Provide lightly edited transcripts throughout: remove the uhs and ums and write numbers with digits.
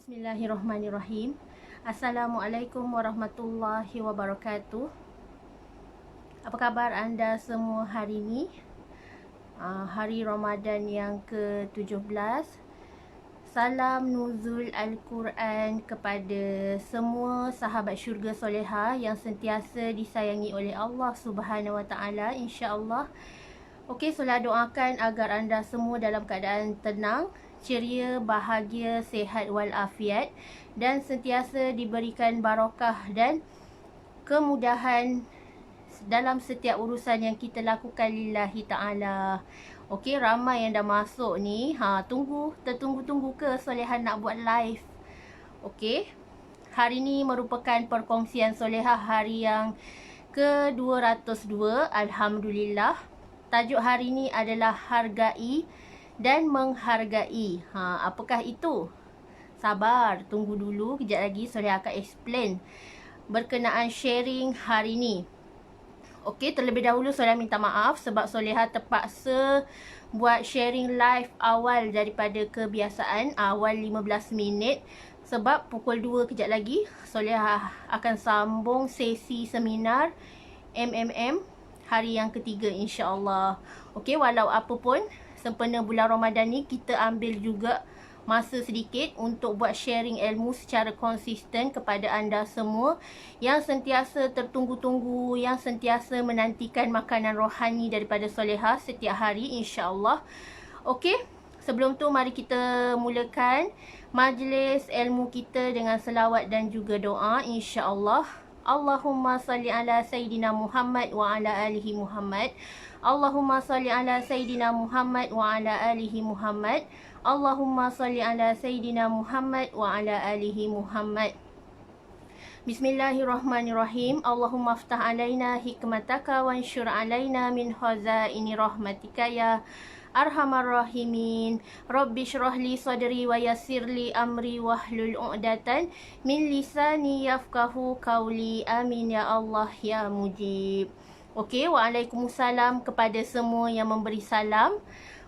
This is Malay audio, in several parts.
Bismillahirrahmanirrahim. Assalamualaikum warahmatullahi wabarakatuh. Apa khabar anda semua hari ini? Hari Ramadan yang ke-17. Salam nuzul Al-Quran kepada semua sahabat syurga soleha yang sentiasa disayangi oleh Allah Subhanahu Wa Taala, insya-Allah. Okey, solat doakan agar anda semua dalam keadaan tenang, ceria, bahagia, sehat walafiat dan sentiasa diberikan barakah dan kemudahan dalam setiap urusan yang kita lakukan lillahi ta'ala. Okey, ramai yang dah masuk ni. Tertunggu-tunggu ke solehan nak buat live. Okey, hari ni merupakan perkongsian solehah hari yang ke-202. Alhamdulillah. Tajuk hari ni adalah hargai dan menghargai. Apakah itu? Sabar, tunggu dulu. Kejap lagi Solehah akan explain berkenaan sharing hari ni. Okey, terlebih dahulu Solehah minta maaf sebab Solehah terpaksa buat sharing live awal daripada kebiasaan, awal 15 minit. Sebab pukul 2 kejap lagi Solehah akan sambung sesi seminar MMM hari yang ketiga, insya-Allah. Okey, walau apa pun sempena bulan Ramadan ni, kita ambil juga masa sedikit untuk buat sharing ilmu secara konsisten kepada anda semua yang sentiasa tertunggu-tunggu, yang sentiasa menantikan makanan rohani daripada Solehah setiap hari, insya-Allah. Okey, sebelum tu mari kita mulakan majlis ilmu kita dengan selawat dan juga doa, insya-Allah. Allahumma salli ala Sayyidina Muhammad wa ala alihi Muhammad. Allahumma salli ala Sayyidina Muhammad wa ala alihi Muhammad. Allahumma salli ala Sayyidina Muhammad wa ala alihi Muhammad. Bismillahirrahmanirrahim. Allahumma aftah alaina hikmataka wa anshur alaina min khazaini rahmatika ya Arhamar Rahimin. Rabbi syrahli sadri wa yassirli amri wahlul 'uqdatan min lisani yafqahu qawli. Amin ya Allah ya Mujib. Okey, waalaikumsalam kepada semua yang memberi salam.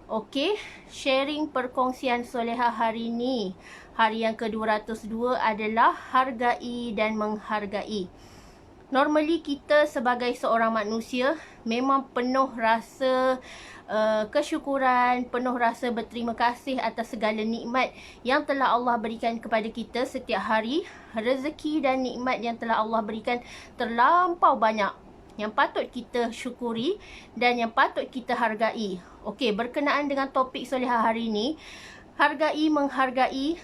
Okey, sharing perkongsian solehah hari ini, hari yang ke-202 adalah hargai dan menghargai. Normally kita sebagai seorang manusia memang penuh rasa kesyukuran, penuh rasa berterima kasih atas segala nikmat yang telah Allah berikan kepada kita setiap hari. Rezeki dan nikmat yang telah Allah berikan terlampau banyak yang patut kita syukuri dan yang patut kita hargai. Okey, berkenaan dengan topik solehah hari ini, hargai menghargai.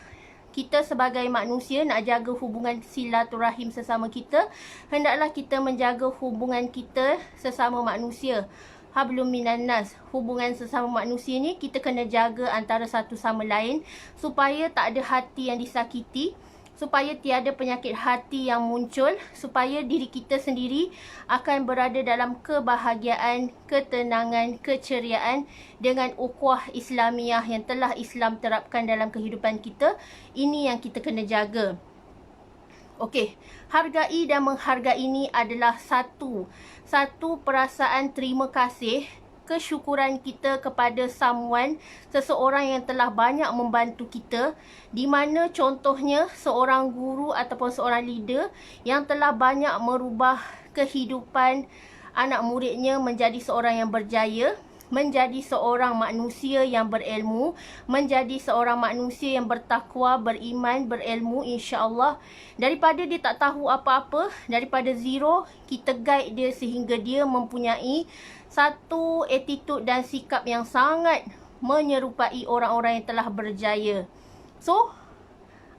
Kita sebagai manusia nak jaga hubungan silaturahim sesama kita, hendaklah kita menjaga hubungan kita sesama manusia. Hablum minan nas. Hubungan sesama manusia ni kita kena jaga antara satu sama lain supaya tak ada hati yang disakiti, supaya tiada penyakit hati yang muncul, supaya diri kita sendiri akan berada dalam kebahagiaan, ketenangan, keceriaan dengan ukhuwah Islamiah yang telah Islam terapkan dalam kehidupan kita. Ini yang kita kena jaga. Okey, hargai dan menghargai ini adalah satu perasaan terima kasih, kesyukuran kita kepada seseorang yang telah banyak membantu kita, di mana contohnya seorang guru ataupun seorang leader yang telah banyak merubah kehidupan anak muridnya menjadi seorang yang berjaya, menjadi seorang manusia yang berilmu, menjadi seorang manusia yang bertakwa, beriman, berilmu, insya-Allah. Daripada dia tak tahu apa-apa, daripada zero, kita guide dia sehingga dia mempunyai satu attitude dan sikap yang sangat menyerupai orang-orang yang telah berjaya. So,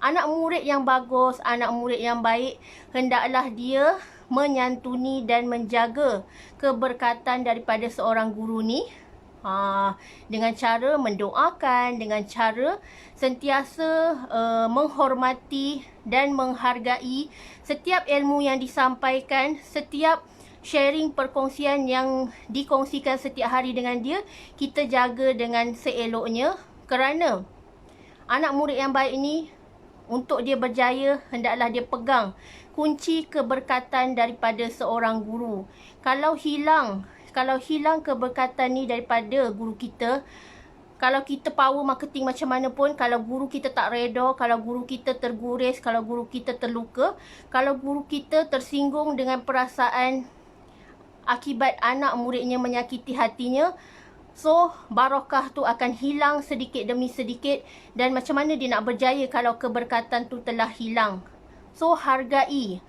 anak murid yang bagus, anak murid yang baik, hendaklah dia menyantuni dan menjaga keberkatan daripada seorang guru ni. Dengan cara mendoakan, dengan cara sentiasa menghormati dan menghargai setiap ilmu yang disampaikan, setiap sharing perkongsian yang dikongsikan setiap hari dengan dia, kita jaga dengan seeloknya. Kerana anak murid yang baik ini, untuk dia berjaya, hendaklah dia pegang kunci keberkatan daripada seorang guru. Kalau hilang keberkatan ni daripada guru kita, Kalau kita power marketing macam mana pun, kalau guru kita tak reda, kalau guru kita terguris, kalau guru kita terluka, kalau guru kita tersinggung dengan perasaan akibat anak muridnya menyakiti hatinya, so barakah tu akan hilang sedikit demi sedikit. Dan macam mana dia nak berjaya kalau keberkatan tu telah hilang? So hargai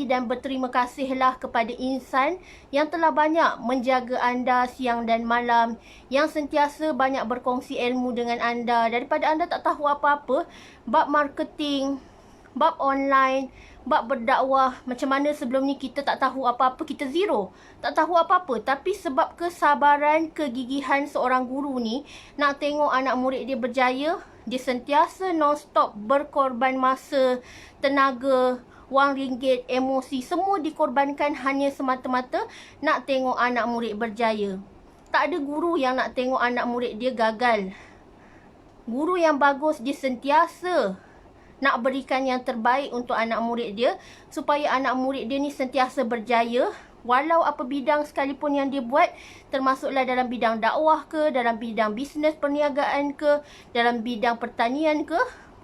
dan berterima kasihlah kepada insan yang telah banyak menjaga anda siang dan malam, yang sentiasa banyak berkongsi ilmu dengan anda. Daripada anda tak tahu apa-apa bab marketing, bab online, bab berdakwah, macam mana sebelum ni kita tak tahu apa-apa, kita zero, tak tahu apa-apa. Tapi sebab kesabaran, kegigihan seorang guru ni nak tengok anak murid dia berjaya, dia sentiasa non-stop berkorban masa, tenaga, wang ringgit, emosi, semua dikorbankan hanya semata-mata nak tengok anak murid berjaya. Tak ada guru yang nak tengok anak murid dia gagal. Guru yang bagus dia sentiasa nak berikan yang terbaik untuk anak murid dia, supaya anak murid dia ni sentiasa berjaya walau apa bidang sekalipun yang dia buat, termasuklah dalam bidang dakwah ke, dalam bidang bisnes perniagaan ke, dalam bidang pertanian ke,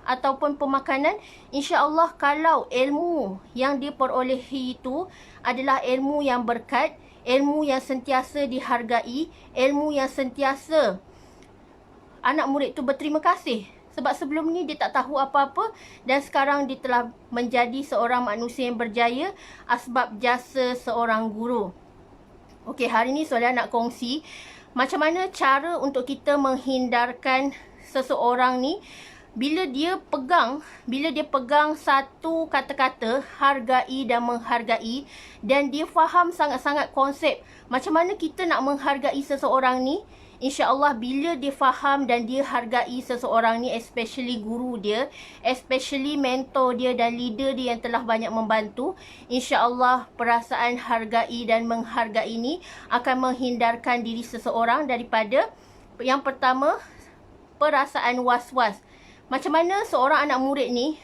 ataupun pemakanan. InsyaAllah kalau ilmu yang dia perolehi itu adalah ilmu yang berkat, ilmu yang sentiasa dihargai, ilmu yang sentiasa anak murid tu berterima kasih. Sebab sebelum ni dia tak tahu apa-apa, dan sekarang dia telah menjadi seorang manusia yang berjaya asbab jasa seorang guru. Okey, hari ni soalan nak kongsi macam mana cara untuk kita menghindarkan seseorang ni bila dia pegang satu kata-kata, hargai dan menghargai, dan dia faham sangat-sangat konsep macam mana kita nak menghargai seseorang ni. InsyaAllah bila dia faham dan dia hargai seseorang ni, especially guru dia, especially mentor dia dan leader dia yang telah banyak membantu, InsyaAllah perasaan hargai dan menghargai ni akan menghindarkan diri seseorang daripada, yang pertama, perasaan was-was. Macam mana seorang anak murid ni,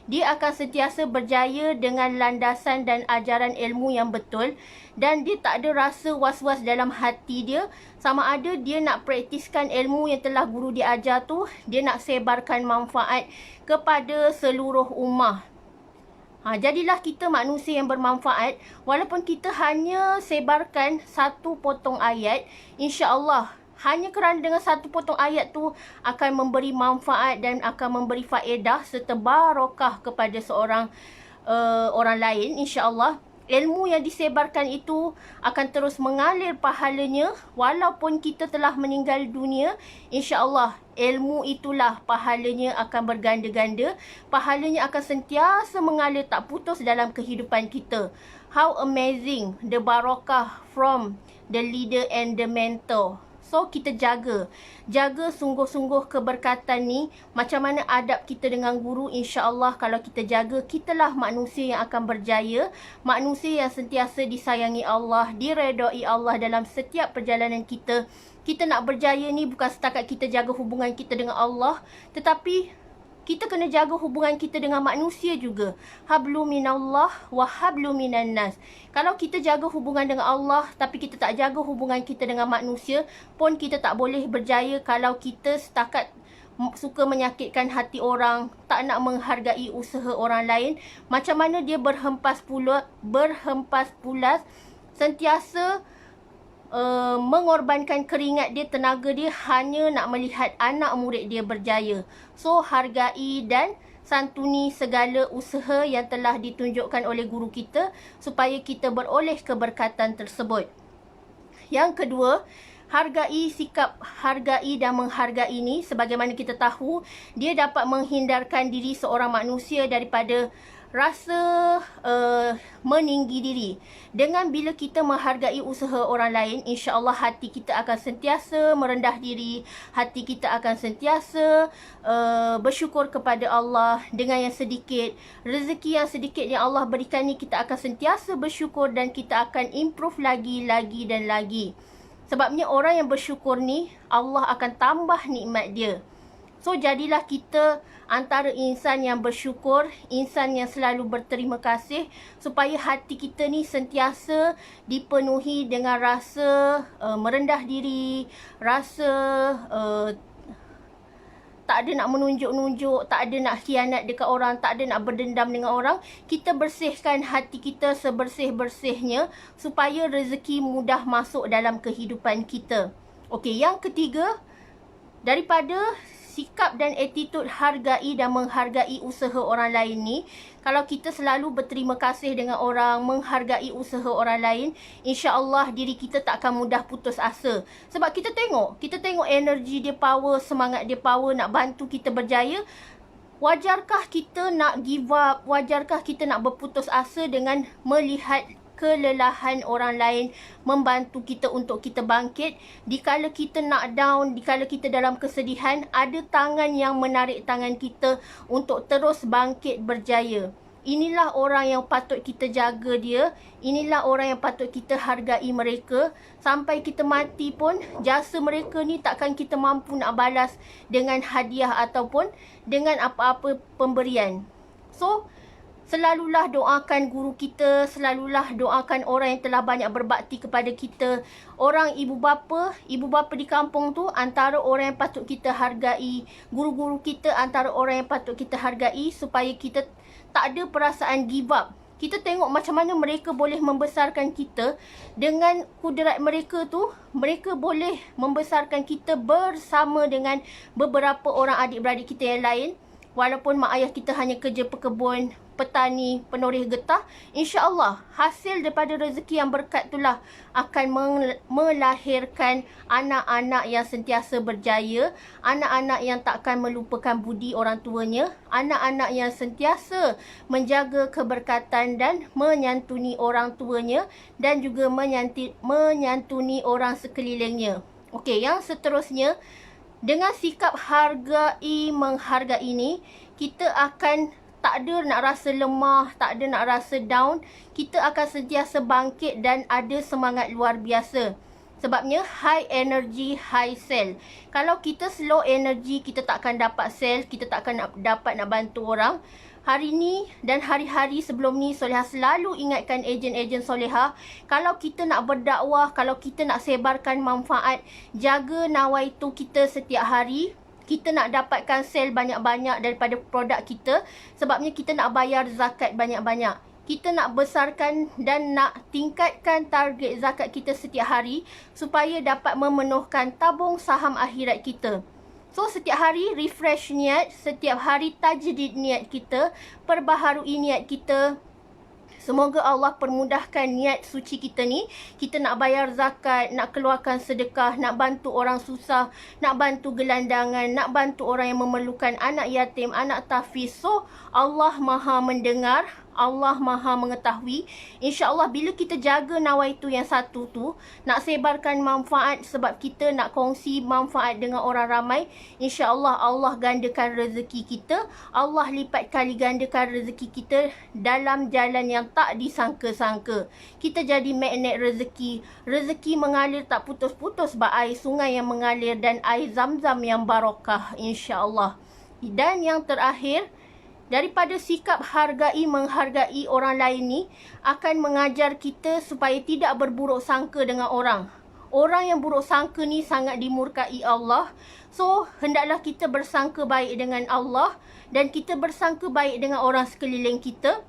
dia akan sentiasa berjaya dengan landasan dan ajaran ilmu yang betul, dan dia tak ada rasa was-was dalam hati dia. Sama ada dia nak praktiskan ilmu yang telah guru dia ajar tu, dia nak sebarkan manfaat kepada seluruh ummah. Jadilah kita manusia yang bermanfaat. Walaupun kita hanya sebarkan satu potong ayat, InsyaAllah hanya kerana dengan satu potong ayat tu akan memberi manfaat dan akan memberi faedah serta barakah kepada seorang orang lain. InsyaAllah ilmu yang disebarkan itu akan terus mengalir pahalanya walaupun kita telah meninggal dunia. InsyaAllah ilmu itulah pahalanya akan berganda-ganda. Pahalanya akan sentiasa mengalir tak putus dalam kehidupan kita. How amazing the barakah from the leader and the mentor. So kita jaga sungguh-sungguh keberkatan ni. Macam mana adab kita dengan guru, InsyaAllah kalau kita jaga, kitalah manusia yang akan berjaya. Manusia yang sentiasa disayangi Allah, diredai Allah dalam setiap perjalanan kita. Kita nak berjaya ni bukan setakat kita jaga hubungan kita dengan Allah, tetapi kita kena jaga hubungan kita dengan manusia juga. Hablu minallah wa hablu minan nas. Kalau kita jaga hubungan dengan Allah tapi kita tak jaga hubungan kita dengan manusia pun, kita tak boleh berjaya kalau kita setakat suka menyakitkan hati orang, tak nak menghargai usaha orang lain. Macam mana dia berhempas pulas, sentiasa mengorbankan keringat dia, tenaga dia hanya nak melihat anak murid dia berjaya. So hargai dan santuni segala usaha yang telah ditunjukkan oleh guru kita supaya kita beroleh keberkatan tersebut. Yang kedua, hargai, sikap hargai dan menghargai ini, sebagaimana kita tahu, dia dapat menghindarkan diri seorang manusia daripada rasa meninggi diri. Dengan bila kita menghargai usaha orang lain, InsyaAllah hati kita akan sentiasa merendah diri. Hati kita akan sentiasa bersyukur kepada Allah dengan yang sedikit. Rezeki yang sedikit yang Allah berikan ni, kita akan sentiasa bersyukur dan kita akan improve lagi dan lagi. Sebabnya orang yang bersyukur ni, Allah akan tambah nikmat dia. So jadilah kita antara insan yang bersyukur, insan yang selalu berterima kasih, supaya hati kita ni sentiasa dipenuhi dengan rasa merendah diri, rasa tak ada nak menunjuk-nunjuk, tak ada nak khianat dekat orang, tak ada nak berdendam dengan orang. Kita bersihkan hati kita sebersih-bersihnya supaya rezeki mudah masuk dalam kehidupan kita. Okey, yang ketiga, daripada sikap dan attitude hargai dan menghargai usaha orang lain ni, kalau kita selalu berterima kasih dengan orang, menghargai usaha orang lain, insya-Allah diri kita tak akan mudah putus asa. Sebab kita tengok energi dia power, semangat dia power nak bantu kita berjaya. Wajarkah kita nak give up? Wajarkah kita nak berputus asa dengan melihat kelelahan orang lain membantu kita untuk kita bangkit? Dikala kita nak down, dikala kita dalam kesedihan, ada tangan yang menarik tangan kita untuk terus bangkit berjaya. Inilah orang yang patut kita jaga dia. Inilah orang yang patut kita hargai mereka. Sampai kita mati pun, jasa mereka ni takkan kita mampu nak balas dengan hadiah ataupun dengan apa-apa pemberian. So, selalulah doakan guru kita, selalulah doakan orang yang telah banyak berbakti kepada kita. Orang ibu bapa di kampung tu antara orang yang patut kita hargai. Guru-guru kita antara orang yang patut kita hargai, supaya kita tak ada perasaan give up. Kita tengok macam mana mereka boleh membesarkan kita. Dengan kudrat mereka tu, mereka boleh membesarkan kita bersama dengan beberapa orang adik-beradik kita yang lain. Walaupun mak ayah kita hanya kerja pekebun, petani, penoreh getah, insya-Allah hasil daripada rezeki yang berkat itulah akan melahirkan anak-anak yang sentiasa berjaya, anak-anak yang takkan melupakan budi orang tuanya, anak-anak yang sentiasa menjaga keberkatan dan menyantuni orang tuanya dan juga menyantuni orang sekelilingnya. Okey, yang seterusnya, dengan sikap hargai menghargai ini, kita akan tak ada nak rasa lemah, tak ada nak rasa down. Kita akan sentiasa bangkit dan ada semangat luar biasa. Sebabnya high energy, high sell. Kalau kita slow energy, kita tak akan dapat sell, kita tak akan dapat nak bantu orang. Hari ni dan hari-hari sebelum ni, Solehah selalu ingatkan ejen-ejen Solehah, kalau kita nak berdakwah, kalau kita nak sebarkan manfaat, jaga nawaitu kita setiap hari. Kita nak dapatkan sell banyak-banyak daripada produk kita, sebabnya kita nak bayar zakat banyak-banyak. Kita nak besarkan dan nak tingkatkan target zakat kita setiap hari supaya dapat memenuhkan tabung saham akhirat kita. So, setiap hari refresh niat, setiap hari tajdid niat kita, perbaharui niat kita. Semoga Allah permudahkan niat suci kita ni. Kita nak bayar zakat, nak keluarkan sedekah, nak bantu orang susah, nak bantu gelandangan, nak bantu orang yang memerlukan, anak yatim, anak tahfiz. So, Allah Maha mendengar, Allah Maha mengetahui. InsyaAllah bila kita jaga nawaitu yang satu tu, nak sebarkan manfaat sebab kita nak kongsi manfaat dengan orang ramai, InsyaAllah Allah gandakan rezeki kita. Allah lipat kali gandakan rezeki kita dalam jalan yang tak disangka-sangka. Kita jadi magnet rezeki. Rezeki mengalir tak putus-putus bak air sungai yang mengalir dan air zam-zam yang barakah, InsyaAllah. Dan yang terakhir, daripada sikap hargai menghargai orang lain ni akan mengajar kita supaya tidak berburuk sangka dengan orang. Orang yang buruk sangka ni sangat dimurkai Allah. So, hendaklah kita bersangka baik dengan Allah dan kita bersangka baik dengan orang sekeliling kita.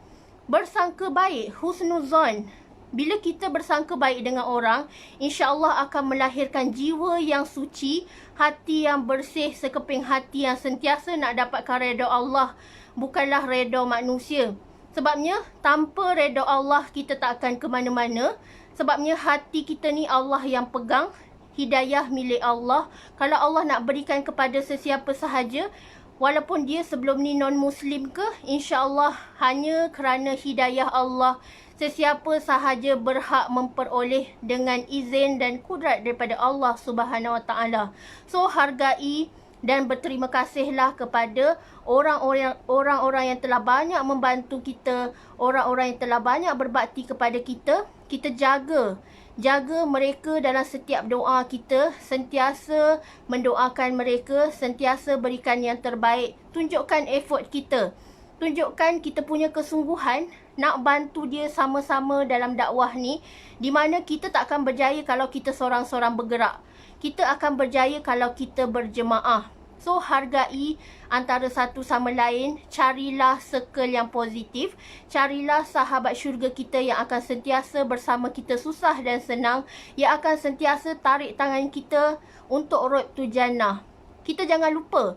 Bersangka baik, husnuzon. Bila kita bersangka baik dengan orang, insya-Allah akan melahirkan jiwa yang suci, hati yang bersih, sekeping hati yang sentiasa nak dapatkan redha Allah, bukanlah redha manusia. Sebabnya tanpa redha Allah kita tak akan ke mana-mana. Sebabnya hati kita ni Allah yang pegang, hidayah milik Allah. Kalau Allah nak berikan kepada sesiapa sahaja, walaupun dia sebelum ni non-Muslim ke, insya-Allah hanya kerana hidayah Allah, sesiapa sahaja berhak memperoleh dengan izin dan kudrat daripada Allah Subhanahu Wa Taala. So, hargai Dan berterima kasihlah kepada orang-orang yang telah banyak membantu kita, orang-orang yang telah banyak berbakti kepada kita. Kita jaga mereka dalam setiap doa kita, sentiasa mendoakan mereka, sentiasa berikan yang terbaik. Tunjukkan effort kita, tunjukkan kita punya kesungguhan nak bantu dia sama-sama dalam dakwah ni, di mana kita tak akan berjaya kalau kita seorang-seorang bergerak. Kita akan berjaya kalau kita berjemaah. So, hargai antara satu sama lain. Carilah circle yang positif. Carilah sahabat syurga kita yang akan sentiasa bersama kita susah dan senang. Yang akan sentiasa tarik tangan kita untuk road to jannah. Kita jangan lupa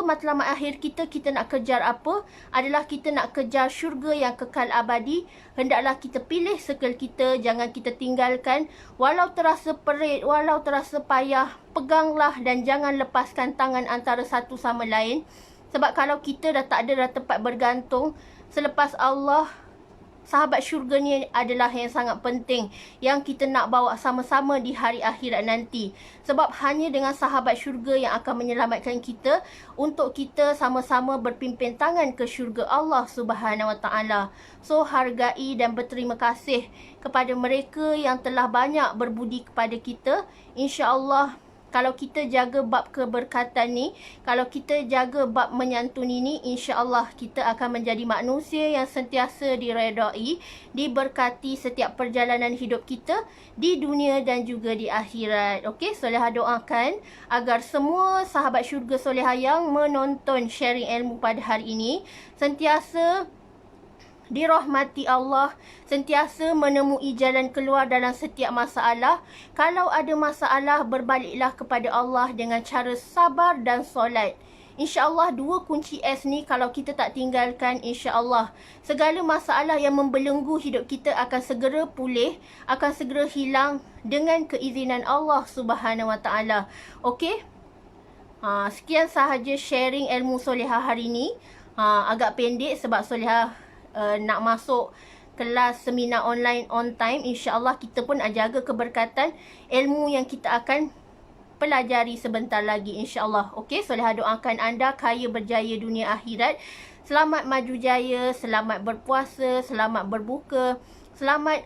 matlamat akhir kita nak kejar apa? Adalah kita nak kejar syurga yang kekal abadi. Hendaklah kita pilih circle kita, jangan kita tinggalkan. Walau terasa perit, walau terasa payah, peganglah dan jangan lepaskan tangan antara satu sama lain. Sebab kalau kita dah tak ada tempat bergantung, selepas Allah, sahabat syurga ni adalah yang sangat penting yang kita nak bawa sama-sama di hari akhirat nanti. Sebab hanya dengan sahabat syurga yang akan menyelamatkan kita untuk kita sama-sama berpimpin tangan ke syurga Allah Subhanahu Wa Taala. So, hargai dan berterima kasih kepada mereka yang telah banyak berbudi kepada kita. InsyaAllah, kalau kita jaga bab keberkatan ni, kalau kita jaga bab menyantuni ni, insya-Allah kita akan menjadi manusia yang sentiasa diredai, diberkati setiap perjalanan hidup kita di dunia dan juga di akhirat. Okey, Solehah doakan agar semua sahabat syurga Solehah yang menonton sharing ilmu pada hari ini sentiasa dirahmati Allah, sentiasa menemui jalan keluar dalam setiap masalah. Kalau ada masalah, berbaliklah kepada Allah dengan cara sabar dan solat. InsyaAllah dua kunci S ni kalau kita tak tinggalkan, insyaAllah segala masalah yang membelenggu hidup kita akan segera pulih, akan segera hilang dengan keizinan Allah Subhanahu Wa Taala. Okey? Sekian sahaja sharing ilmu Solehah hari ni. Agak pendek sebab Solehah nak masuk kelas seminar online on time. InsyaAllah kita pun jaga keberkatan ilmu yang kita akan pelajari sebentar lagi, insyaAllah. Okey, Solehah doakan anda kaya berjaya dunia akhirat. Selamat maju jaya, selamat berpuasa, selamat berbuka, selamat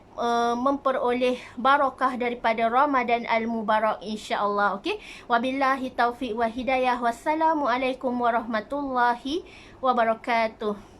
memperoleh barakah daripada Ramadan Al-Mubarak, insyaAllah. Okey, wabillahi taufiq wa hidayah. Wassalamualaikum warahmatullahi wabarakatuh.